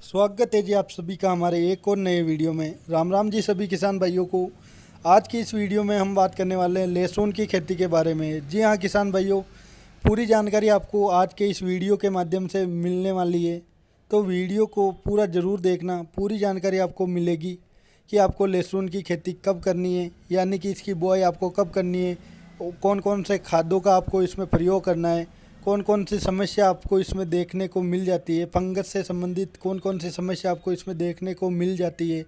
स्वागत है जी आप सभी का हमारे एक और नए वीडियो में। राम राम जी सभी किसान भाइयों को। आज की इस वीडियो में हम बात करने वाले हैं लहसुन की खेती के बारे में। जी हाँ किसान भाइयों, पूरी जानकारी आपको आज के इस वीडियो के माध्यम से मिलने वाली है, तो वीडियो को पूरा ज़रूर देखना। पूरी जानकारी आपको मिलेगी कि आपको लहसुन की खेती कब करनी है, यानी कि इसकी बुआई आपको कब करनी है, कौन कौन से खादों का आपको इसमें प्रयोग करना है, कौन कौन सी समस्या आपको इसमें देखने को मिल जाती है, फंगस से संबंधित कौन कौन सी समस्या आपको इसमें देखने को मिल जाती है,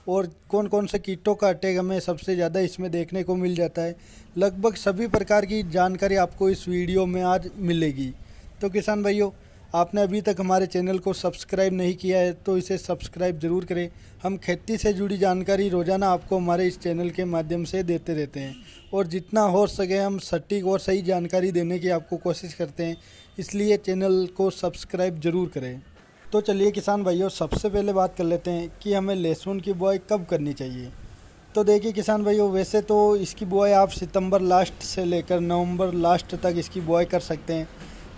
और कौन कौन से कीटों का अटैक हमें सबसे ज़्यादा इसमें देखने को मिल जाता है। लगभग सभी प्रकार की जानकारी आपको इस वीडियो में आज मिलेगी। तो किसान भाइयों, आपने अभी तक हमारे चैनल को सब्सक्राइब नहीं किया है तो इसे सब्सक्राइब ज़रूर करें। हम खेती से जुड़ी जानकारी रोज़ाना आपको हमारे इस चैनल के माध्यम से देते रहते हैं, और जितना हो सके हम सटीक और सही जानकारी देने की आपको कोशिश करते हैं, इसलिए चैनल को सब्सक्राइब ज़रूर करें। तो चलिए किसान भाइयों, सबसे पहले बात कर लेते हैं कि हमें लहसुन की बुआई कब करनी चाहिए। तो देखिए किसान भाइयों, वैसे तो इसकी बुआई आप सितंबर लास्ट से लेकर नवंबर लास्ट तक इसकी बुआई कर सकते हैं,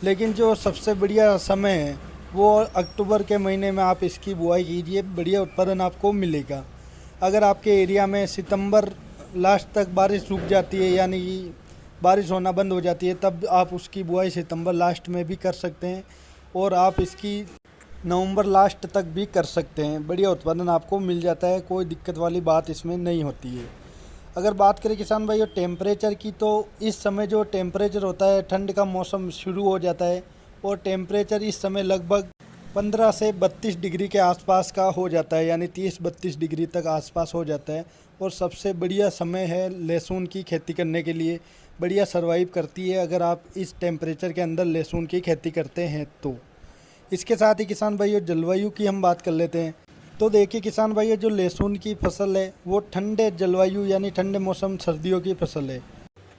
लेकिन जो सबसे बढ़िया समय है वो अक्टूबर के महीने में आप इसकी बुआई कीजिए, बढ़िया उत्पादन आपको मिलेगा। अगर आपके एरिया में सितंबर लास्ट तक बारिश रुक जाती है, यानी कि बारिश होना बंद हो जाती है, तब आप उसकी बुआई सितंबर लास्ट में भी कर सकते हैं, और आप इसकी नवंबर लास्ट तक भी कर सकते हैं। बढ़िया उत्पादन आपको मिल जाता है, कोई दिक्कत वाली बात इसमें नहीं होती है। अगर बात करें किसान भाइयों टेम्परेचर की, तो इस समय जो टेम्परेचर होता है, ठंड का मौसम शुरू हो जाता है, और टेम्परेचर इस समय लगभग 15 से 32 डिग्री के आसपास का हो जाता है, यानी 30-32 डिग्री तक आसपास हो जाता है। और सबसे बढ़िया समय है लहसुन की खेती करने के लिए, बढ़िया सर्वाइव करती है अगर आप इस टेम्परेचर के अंदर लहसुन की खेती करते हैं तो। इसके साथ ही किसान भाइयों जलवायु की हम बात कर लेते हैं। तो देखिए किसान भाइयों, जो लहसुन की फसल है वो ठंडे जलवायु यानी ठंडे मौसम सर्दियों की फसल है,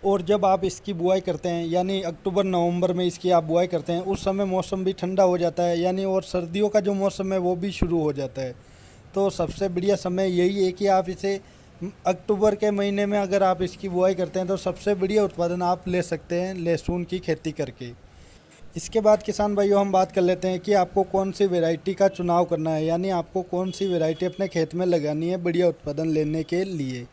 और जब आप इसकी बुआई करते हैं यानी अक्टूबर नवंबर में इसकी आप बुआई करते हैं, उस समय मौसम भी ठंडा हो जाता है, यानी और सर्दियों का जो मौसम है वो भी शुरू हो जाता है। तो सबसे बढ़िया समय यही है कि आप इसे अक्टूबर के महीने में अगर आप इसकी बुआई करते हैं तो सबसे बढ़िया उत्पादन आप ले सकते हैं लहसुन की खेती करके। इसके बाद किसान भाइयों हम बात कर लेते हैं कि आपको कौन सी वैरायटी का चुनाव करना है, यानी आपको कौन सी वैरायटी अपने खेत में लगानी है बढ़िया उत्पादन लेने के लिए।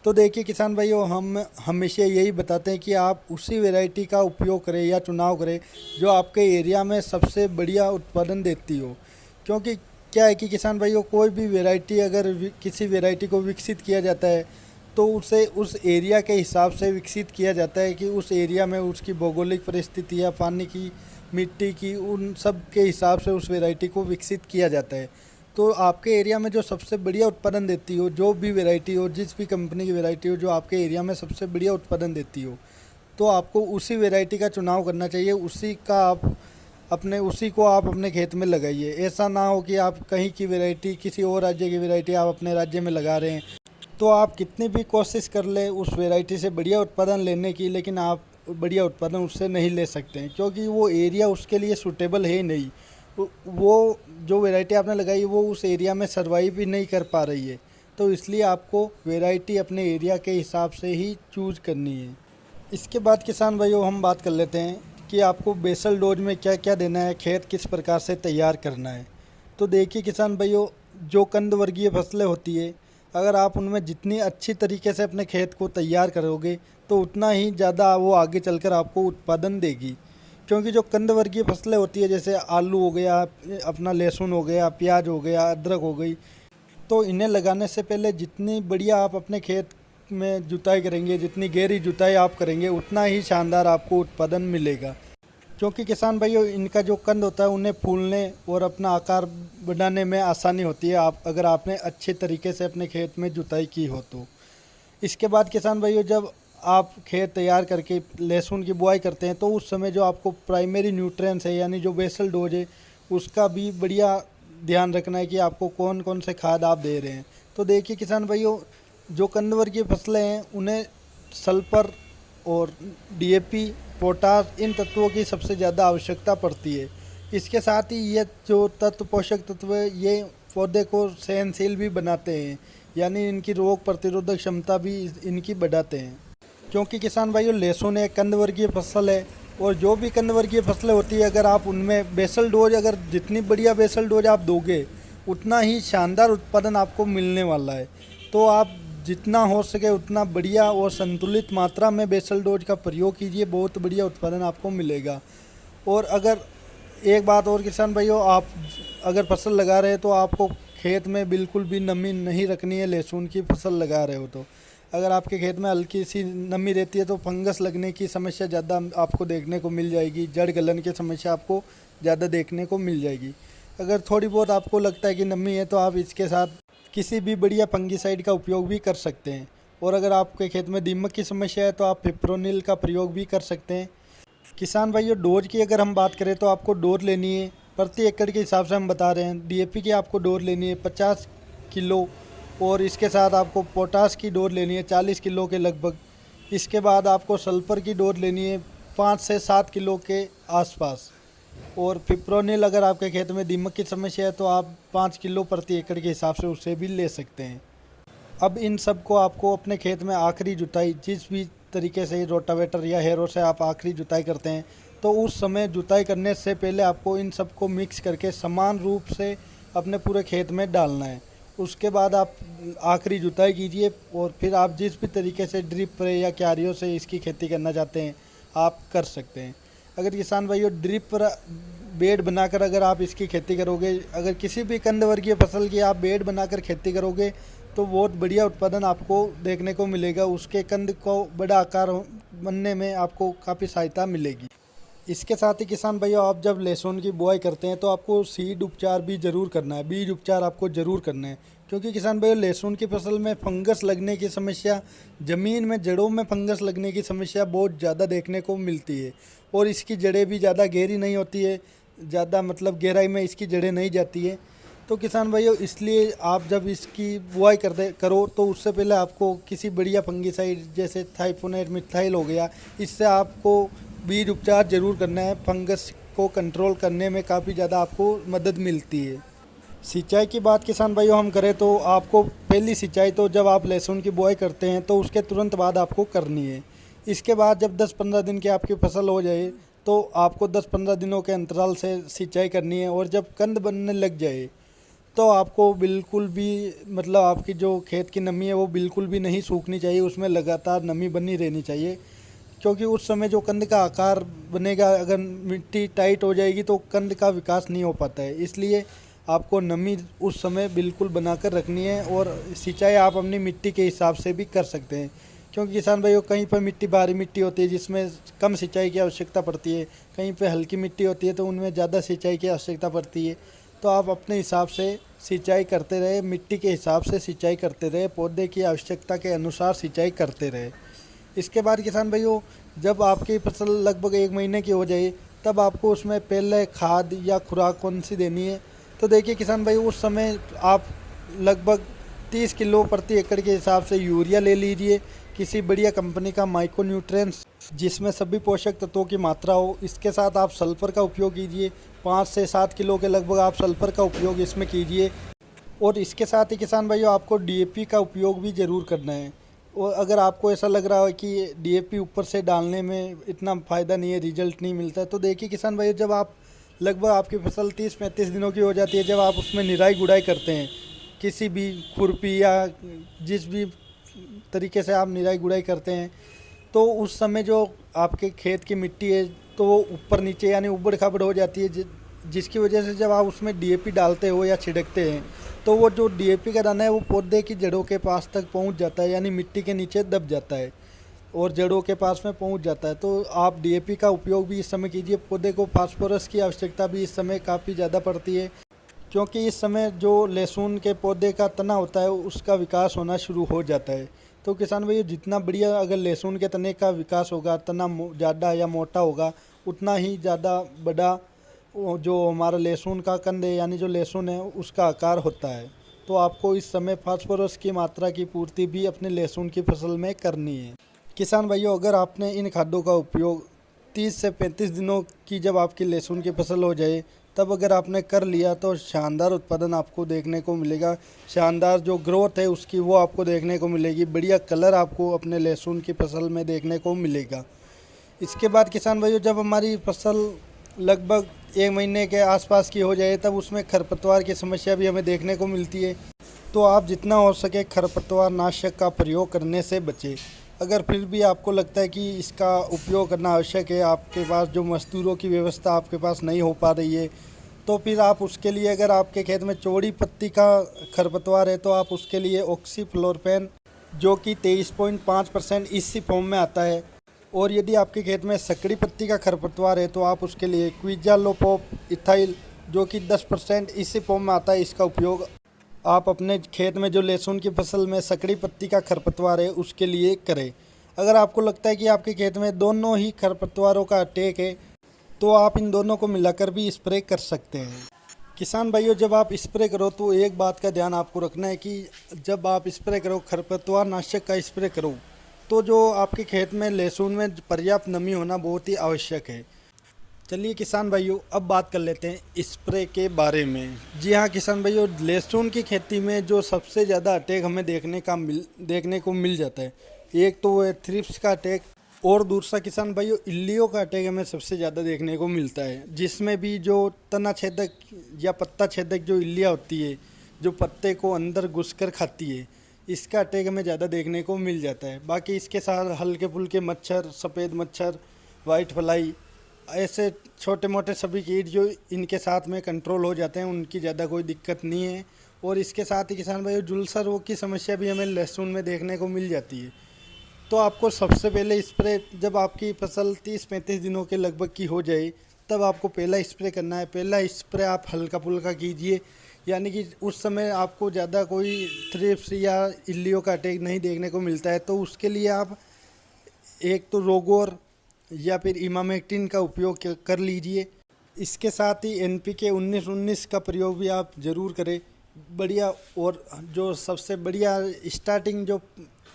तो देखिए किसान भाइयों, हम हमेशा यही बताते हैं कि आप उसी वैरायटी का उपयोग करें या चुनाव करें जो आपके एरिया में सबसे बढ़िया उत्पादन देती हो। क्योंकि क्या है कि किसान भाइयों, कोई भी वैरायटी अगर किसी वैरायटी को विकसित किया जाता है तो उसे उस एरिया के हिसाब से विकसित किया जाता है कि उस एरिया में उसकी भौगोलिक परिस्थितियाँ, पानी की, मिट्टी की, उन सब के हिसाब से उस वैरायटी को विकसित किया जाता है। तो आपके एरिया में जो सबसे बढ़िया उत्पादन देती हो, जो भी वैरायटी हो, जिस भी कंपनी की वैरायटी हो जो आपके एरिया में सबसे बढ़िया उत्पादन देती हो, तो आपको उसी वैरायटी का चुनाव करना चाहिए, उसी को आप अपने खेत में लगाइए। ऐसा ना हो कि आप कहीं की वैरायटी, किसी और राज्य की वैरायटी आप अपने राज्य में लगा रहे हैं, तो आप कितनी भी कोशिश कर ले उस वैरायटी से बढ़िया उत्पादन लेने की, लेकिन आप बढ़िया उत्पादन उससे नहीं ले सकते हैं, क्योंकि वो एरिया उसके लिए सूटेबल है ही नहीं। वो जो वैरायटी आपने लगाई वो उस एरिया में सर्वाइव भी नहीं कर पा रही है। तो इसलिए आपको वैरायटी अपने एरिया के हिसाब से ही चूज करनी है। इसके बाद किसान भाइयों हम बात कर लेते हैं कि आपको बेसल डोज में क्या क्या देना है, खेत किस प्रकार से तैयार करना है। तो देखिए किसान भाइयों, जो कंद वर्गीय फसलें होती है, अगर आप उनमें जितनी अच्छी तरीके से अपने खेत को तैयार करोगे तो उतना ही ज़्यादा वो आगे चलकर आपको उत्पादन देगी। क्योंकि जो कंद वर्गीय फसलें होती है, जैसे आलू हो गया, अपना लहसुन हो गया, प्याज हो गया, अदरक हो गई, तो इन्हें लगाने से पहले जितनी बढ़िया आप अपने खेत में जुताई करेंगे, जितनी गहरी जुताई आप करेंगे, उतना ही शानदार आपको उत्पादन मिलेगा। क्योंकि किसान भाइयों, इनका जो कंद होता है उन्हें फूलने और अपना आकार बनाने में आसानी होती है, अगर आपने अच्छे तरीके से अपने खेत में जुताई की हो तो। इसके बाद किसान भाइयों, जब आप खेत तैयार करके लहसुन की बुआई करते हैं तो उस समय जो आपको प्राइमरी न्यूट्रिएंट्स है, यानी जो बेसल डोज है, उसका भी बढ़िया ध्यान रखना है कि आपको कौन कौन से खाद आप दे रहे हैं। तो देखिए किसान भाइयों, जो कंद वर्गीय फसलें हैं उन्हें सल्फर और डीएपी, पोटास, इन तत्वों की सबसे ज़्यादा आवश्यकता पड़ती है। इसके साथ ही ये जो पोषक तत्व है, ये पौधे को सहनशील भी बनाते हैं, यानी इनकी रोग प्रतिरोधक क्षमता भी इनकी बढ़ाते हैं। क्योंकि किसान भाइयों, लहसुन एक कंद वर्गीय फसल है, और जो भी कंद वर्गीय फसलें होती है, अगर आप उनमें बेसल डोज, अगर जितनी बढ़िया बेसल डोज आप दोगे उतना ही शानदार उत्पादन आपको मिलने वाला है। तो आप जितना हो सके उतना बढ़िया और संतुलित मात्रा में बेसल डोज का प्रयोग कीजिए, बहुत बढ़िया उत्पादन आपको मिलेगा। और अगर एक बात और किसान भाइयों, आप अगर फसल लगा रहे हैं तो आपको खेत में बिल्कुल भी नमी नहीं रखनी है। लहसुन की फसल लगा रहे हो तो अगर आपके खेत में हल्की सी नमी रहती है तो फंगस लगने की समस्या ज़्यादा आपको देखने को मिल जाएगी, जड़ गलन की समस्या आपको ज़्यादा देखने को मिल जाएगी। अगर थोड़ी बहुत आपको लगता है कि नमी है तो आप इसके साथ किसी भी बढ़िया फंगीसाइड का उपयोग भी कर सकते हैं। और अगर आपके खेत में दीमक की समस्या है तो आप फिप्रोनिल का प्रयोग भी कर सकते हैं। किसान भाइयों, डोज की अगर हम बात करें तो आपको डोज लेनी है प्रति एकड़ के हिसाब से हम बता रहे हैं। डीएपी की आपको डोज लेनी है 50 किलो, और इसके साथ आपको पोटास की डोज लेनी है 40 किलो के लगभग। इसके बाद आपको सल्फर की डोज लेनी है 5 से 7 किलो के आसपास। और फिप्रोनिल अगर आपके खेत में दीमक की समस्या है तो आप 5 किलो प्रति एकड़ के हिसाब से उसे भी ले सकते हैं। अब इन सब को आपको अपने खेत में आखिरी जुताई, जिस भी तरीके से रोटावेटर या हैरो से आप आखिरी जुताई करते हैं, तो उस समय जुताई करने से पहले आपको इन सब को मिक्स करके समान रूप से अपने पूरे खेत में डालना है। उसके बाद आप आखिरी जुताई कीजिए और फिर आप जिस भी तरीके से ड्रिप या क्यारियों से इसकी खेती करना चाहते हैं आप कर सकते हैं। अगर किसान भाइयों ड्रिप पर बेड बनाकर अगर आप इसकी खेती करोगे, अगर किसी भी कंद वर्गीय फसल की आप बेड बनाकर खेती करोगे तो बहुत बढ़िया उत्पादन आपको देखने को मिलेगा। उसके कंद को बड़ा आकार बनने में आपको काफ़ी सहायता मिलेगी। इसके साथ ही किसान भाइयों, आप जब लहसुन की बुआई करते हैं तो आपको सीड उपचार भी ज़रूर करना है, बीज उपचार आपको ज़रूर करना है। क्योंकि किसान भाइयों लहसुन की फसल में फंगस लगने की समस्या, ज़मीन में जड़ों में फंगस लगने की समस्या बहुत ज़्यादा देखने को मिलती है। और इसकी जड़ें भी ज़्यादा गहरी नहीं होती है, ज़्यादा मतलब गहराई में इसकी जड़ें नहीं जाती है। तो किसान भाइयों इसलिए आप जब इसकी बुआई करो तो उससे पहले आपको किसी बढ़िया फंगीसाइड जैसे थाइफोनेट मिथाइल हो गया, इससे आपको बीज उपचार जरूर करना है। फंगस को कंट्रोल करने में काफ़ी ज़्यादा आपको मदद मिलती है। सिंचाई की बात किसान भाइयों हम करें तो आपको पहली सिंचाई तो जब आप लहसुन की बुआई करते हैं तो उसके तुरंत बाद आपको करनी है। इसके बाद जब 10-15 दिन की आपकी फसल हो जाए तो आपको 10-15 दिनों के अंतराल से सिंचाई करनी है। और जब कंद बनने लग जाए तो आपको बिल्कुल भी मतलब आपकी जो खेत की नमी है वो बिल्कुल भी नहीं सूखनी चाहिए, उसमें लगातार नमी बनी रहनी चाहिए। क्योंकि उस समय जो कंद का आकार बनेगा, अगर मिट्टी टाइट हो जाएगी तो कंद का विकास नहीं हो पाता है। इसलिए आपको नमी उस समय बिल्कुल बनाकर रखनी है। और सिंचाई आप अपनी मिट्टी के हिसाब से भी कर सकते हैं। क्योंकि किसान भाइयों कहीं पर मिट्टी भारी मिट्टी होती है जिसमें कम सिंचाई की आवश्यकता पड़ती है, कहीं पर हल्की मिट्टी होती है तो उनमें ज़्यादा सिंचाई की आवश्यकता पड़ती है। तो आप अपने हिसाब से सिंचाई करते रहे, मिट्टी के हिसाब से सिंचाई करते रहे, पौधे की आवश्यकता के अनुसार सिंचाई करते रहे। इसके बाद किसान भाइयों जब आपकी फसल लगभग 1 महीने की हो जाए तब आपको उसमें पहले खाद या खुराक कौन सी देनी है। तो देखिए किसान भाई उस समय आप लगभग 30 किलो प्रति एकड़ के हिसाब से यूरिया ले लीजिए, किसी बढ़िया कंपनी का माइक्रो न्यूट्रिएंट्स जिसमें सभी पोषक तत्वों की मात्रा हो। इसके साथ आप सल्फर का उपयोग कीजिए, 5 से 7 किलो के लगभग आप सल्फर का उपयोग इसमें कीजिए। और इसके साथ ही किसान भाइयों आपको डीएपी का उपयोग भी ज़रूर करना है। और अगर आपको ऐसा लग रहा है कि डीएपी ऊपर से डालने में इतना फ़ायदा नहीं है, रिजल्ट नहीं मिलता है, तो देखिए किसान भाइयों जब आप लगभग आपकी फसल 30-35 दिनों की हो जाती है, जब आप उसमें निराई गुड़ाई करते हैं किसी भी खुरपी या जिस भी तरीके से आप निराई गुड़ाई करते हैं, तो उस समय जो आपके खेत की मिट्टी है तो वो ऊपर नीचे यानी उबड़ खाबड़ हो जाती है, जिसकी वजह से जब आप उसमें डीएपी डालते हो या छिड़कते हैं तो वो जो डीएपी का दाना है वो पौधे की जड़ों के पास तक पहुंच जाता है, यानी मिट्टी के नीचे दब जाता है और जड़ों के पास में पहुंच जाता है। तो आप डीएपी का उपयोग भी इस समय कीजिए। पौधे को फास्फोरस की आवश्यकता भी इस समय काफ़ी ज़्यादा पड़ती है, क्योंकि इस समय जो लहसुन के पौधे का तना होता है उसका विकास होना शुरू हो जाता है। तो किसान भाई जितना बढ़िया अगर लहसुन के तने का विकास होगा, तना ज़्यादा या मोटा होगा, उतना ही ज़्यादा बड़ा जो हमारा लहसुन का कंद है यानी जो लहसुन है उसका आकार होता है। तो आपको इस समय फास्फोरस की मात्रा की पूर्ति भी अपने लहसुन की फसल में करनी है। किसान भाइयों अगर आपने इन खादों का उपयोग 30 से 35 दिनों की जब आपकी लहसुन की फसल हो जाए तब अगर आपने कर लिया तो शानदार उत्पादन आपको देखने को मिलेगा। शानदार जो ग्रोथ है उसकी वो आपको देखने को मिलेगी। बढ़िया कलर आपको अपने लहसुन की फसल में देखने को मिलेगा। इसके बाद किसान भाइयों जब हमारी फसल लगभग 1 महीने के आसपास की हो जाए तब उसमें खरपतवार की समस्या भी हमें देखने को मिलती है। तो आप जितना हो सके खरपतवार नाशक का प्रयोग करने से बचें। अगर फिर भी आपको लगता है कि इसका उपयोग करना आवश्यक है, आपके पास जो मज़दूरों की व्यवस्था आपके पास नहीं हो पा रही है, तो फिर आप उसके लिए, अगर आपके खेत में चौड़ी पत्ती का खरपतवार है तो आप उसके लिए ऑक्सीफ्लोरोपेन जो कि 23.5% इसी फॉर्म में आता है, और यदि आपके खेत में सकड़ी पत्ती का खरपतवार है तो आप उसके लिए क्विजालोपोप इथाइल जो कि 10% इसी फॉर्म में आता है, इसका उपयोग आप अपने खेत में जो लहसुन की फसल में सकड़ी पत्ती का खरपतवार है उसके लिए करें। अगर आपको लगता है कि आपके खेत में दोनों ही खरपतवारों का अटैक है तो आप इन दोनों को मिलाकर भी स्प्रे कर सकते हैं। किसान भाइयों जब आप स्प्रे करो तो एक बात का ध्यान आपको रखना है कि जब आप स्प्रे करो, खरपतवार नाशक का स्प्रे करो, तो जो आपके खेत में लहसुन में पर्याप्त नमी होना बहुत ही आवश्यक है। चलिए किसान भाइयों अब बात कर लेते हैं स्प्रे के बारे में। जी हाँ किसान भाइयों, लहसुन की खेती में जो सबसे ज़्यादा अटैक हमें देखने को मिल जाता है, एक तो वो है थ्रिप्स का अटैक, और दूसरा किसान भाइयों इल्लियों का अटैक हमें सबसे ज़्यादा देखने को मिलता है, जिसमें भी जो तना छेदक या पत्ता छेदक जो इल्लियाँ होती है जो पत्ते को अंदर घुसकर खाती है, इसका अटैक हमें ज़्यादा देखने को मिल जाता है। बाकी इसके साथ हल्के फुल्के मच्छर, सफ़ेद मच्छर, वाइट फ्लाई, ऐसे छोटे मोटे सभी कीट जो इनके साथ में कंट्रोल हो जाते हैं, उनकी ज़्यादा कोई दिक्कत नहीं है। और इसके साथ ही किसान भाइयों झुलसा रोग की समस्या भी हमें लहसुन में देखने को मिल जाती है। तो आपको सबसे पहले स्प्रे, जब आपकी फसल 30-35 दिनों के लगभग की हो जाए तब आपको पहला स्प्रे करना है। पहला स्प्रे आप हल्का फुल्का कीजिए, यानी कि उस समय आपको ज़्यादा कोई थ्रिप्स या इल्लियों का अटैक नहीं देखने को मिलता है, तो उसके लिए आप एक तो रोगोर या फिर इमामेक्टिन का उपयोग कर लीजिए। इसके साथ ही NPK 19-19 का प्रयोग भी आप ज़रूर करें, बढ़िया। और जो सबसे बढ़िया स्टार्टिंग जो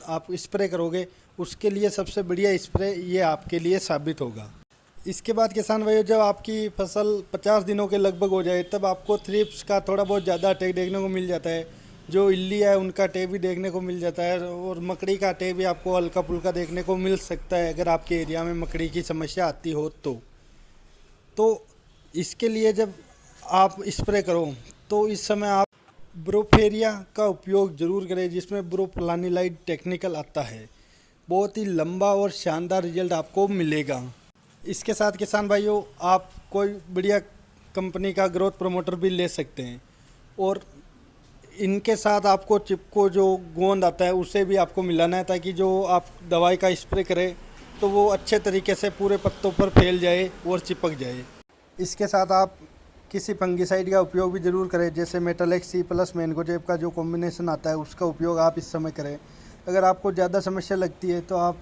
आप स्प्रे करोगे उसके लिए सबसे बढ़िया स्प्रे ये आपके लिए साबित होगा। इसके बाद किसान भाइयों जब आपकी फसल 50 दिनों के लगभग हो जाए तब आपको थ्रिप्स का थोड़ा बहुत ज़्यादा अटैक देखने को मिल जाता है, जो इल्ली है उनका अटैक भी देखने को मिल जाता है, और मकड़ी का अटैक भी आपको हल्का फुल्का देखने को मिल सकता है अगर आपके एरिया में मकड़ी की समस्या आती हो तो इसके लिए जब आप स्प्रे करो तो इस समय आप ब्रोफेरिया का उपयोग ज़रूर करें, जिसमें ब्रोफ्लानिलाइड टेक्निकल आता है। बहुत ही लंबा और शानदार रिजल्ट आपको मिलेगा। इसके साथ किसान भाइयों आप कोई बढ़िया कंपनी का ग्रोथ प्रमोटर भी ले सकते हैं, और इनके साथ आपको चिपको जो गोंद आता है उसे भी आपको मिलाना है, ताकि जो आप दवाई का स्प्रे करें तो वो अच्छे तरीके से पूरे पत्तों पर फैल जाए और चिपक जाए। इसके साथ आप किसी फंगिसाइड का उपयोग भी ज़रूर करें, जैसे मेटालेक्स C प्लस मैंगोजेब का जो कॉम्बिनेशन आता है उसका उपयोग आप इस समय करें। अगर आपको ज़्यादा समस्या लगती है तो आप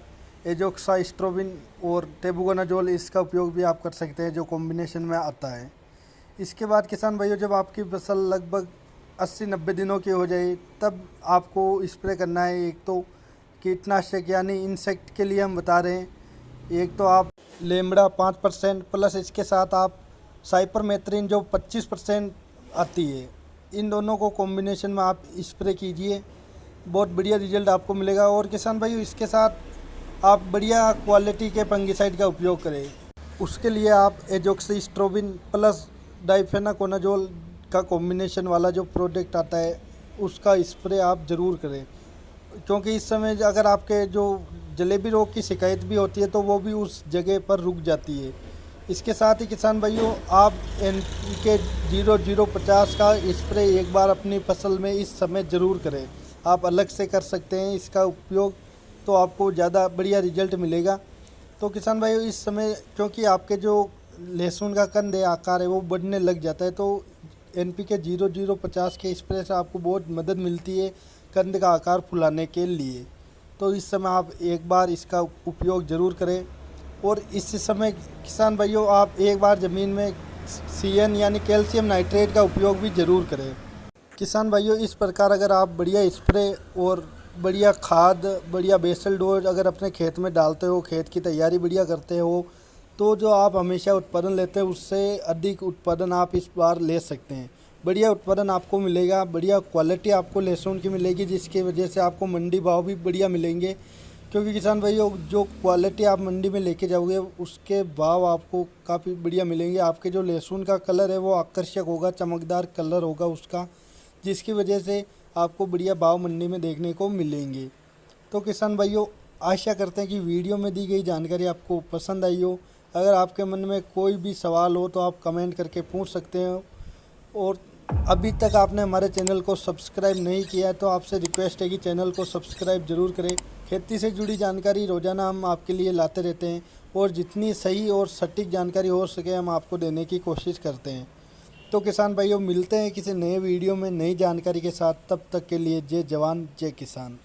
एजोक्साइस्ट्रोबिन और टेबुकोनाजोल इसका उपयोग भी आप कर सकते हैं, जो कॉम्बिनेशन में आता है। इसके बाद किसान भाइयों जब आपकी फसल लगभग 80-90 दिनों की हो जाए तब आपको स्प्रे करना है। एक तो कीटनाशक यानी इंसेक्ट के लिए हम बता रहे हैं, एक तो आप लेमड़ा 5% प्लस इसके साथ आप साइपरमेथ्रिन जो 25% आती है, इन दोनों को कॉम्बिनेशन में आप स्प्रे कीजिए, बहुत बढ़िया रिजल्ट आपको मिलेगा। और किसान भाइयों इसके साथ आप बढ़िया क्वालिटी के फंगिसाइड का उपयोग करें, उसके लिए आप एजोक्सिस्ट्रोबिन प्लस डाइफेनाकोनाजोल का कॉम्बिनेशन वाला जो प्रोडक्ट आता है उसका स्प्रे आप ज़रूर करें, क्योंकि इस समय अगर आपके जो जलेबी रोग की शिकायत भी होती है तो वो भी उस जगह पर रुक जाती है। इसके साथ ही किसान भाइयों आप NPK 0050 का स्प्रे एक बार अपनी फसल में इस समय ज़रूर करें। आप अलग से कर सकते हैं इसका उपयोग, तो आपको ज़्यादा बढ़िया रिजल्ट मिलेगा। तो किसान भाइयों इस समय क्योंकि आपके जो लहसुन का कंद है, आकार है, वो बढ़ने लग जाता है, तो NPK 0050 के स्प्रे से आपको बहुत मदद मिलती है कंद का आकार फुलाने के लिए। तो इस समय आप एक बार इसका उपयोग ज़रूर करें। और इस समय किसान भाइयों आप एक बार ज़मीन में CN यानी कैल्शियम नाइट्रेट का उपयोग भी ज़रूर करें। किसान भाइयों इस प्रकार अगर आप बढ़िया स्प्रे और बढ़िया खाद, बढ़िया बेसल डोज अगर अपने खेत में डालते हो, खेत की तैयारी बढ़िया करते हो, तो जो आप हमेशा उत्पादन लेते हैं उससे अधिक उत्पादन आप इस बार ले सकते हैं। बढ़िया उत्पादन आपको मिलेगा, बढ़िया क्वालिटी आपको लहसुन की मिलेगी, जिसकी वजह से आपको मंडी भाव भी बढ़िया मिलेंगे, क्योंकि किसान भाइयों जो क्वालिटी आप मंडी में लेके जाओगे उसके भाव आपको काफ़ी बढ़िया मिलेंगे। आपके जो लहसुन का कलर है वो आकर्षक होगा, चमकदार कलर होगा उसका, जिसकी वजह से आपको बढ़िया भाव मंडी में देखने को मिलेंगे। तो किसान भाइयों आशा करते हैं कि वीडियो में दी गई जानकारी आपको पसंद आई हो। अगर आपके मन में कोई भी सवाल हो तो आप कमेंट करके पूछ सकते हो। और अभी तक आपने हमारे चैनल को सब्सक्राइब नहीं किया है तो आपसे रिक्वेस्ट है कि चैनल को सब्सक्राइब ज़रूर करें। खेती से जुड़ी जानकारी रोज़ाना हम आपके लिए लाते रहते हैं और जितनी सही और सटीक जानकारी हो सके हम आपको देने की कोशिश करते हैं। तो किसान भाइयों मिलते हैं किसी नए वीडियो में नई जानकारी के साथ। तब तक के लिए जय जवान जय किसान।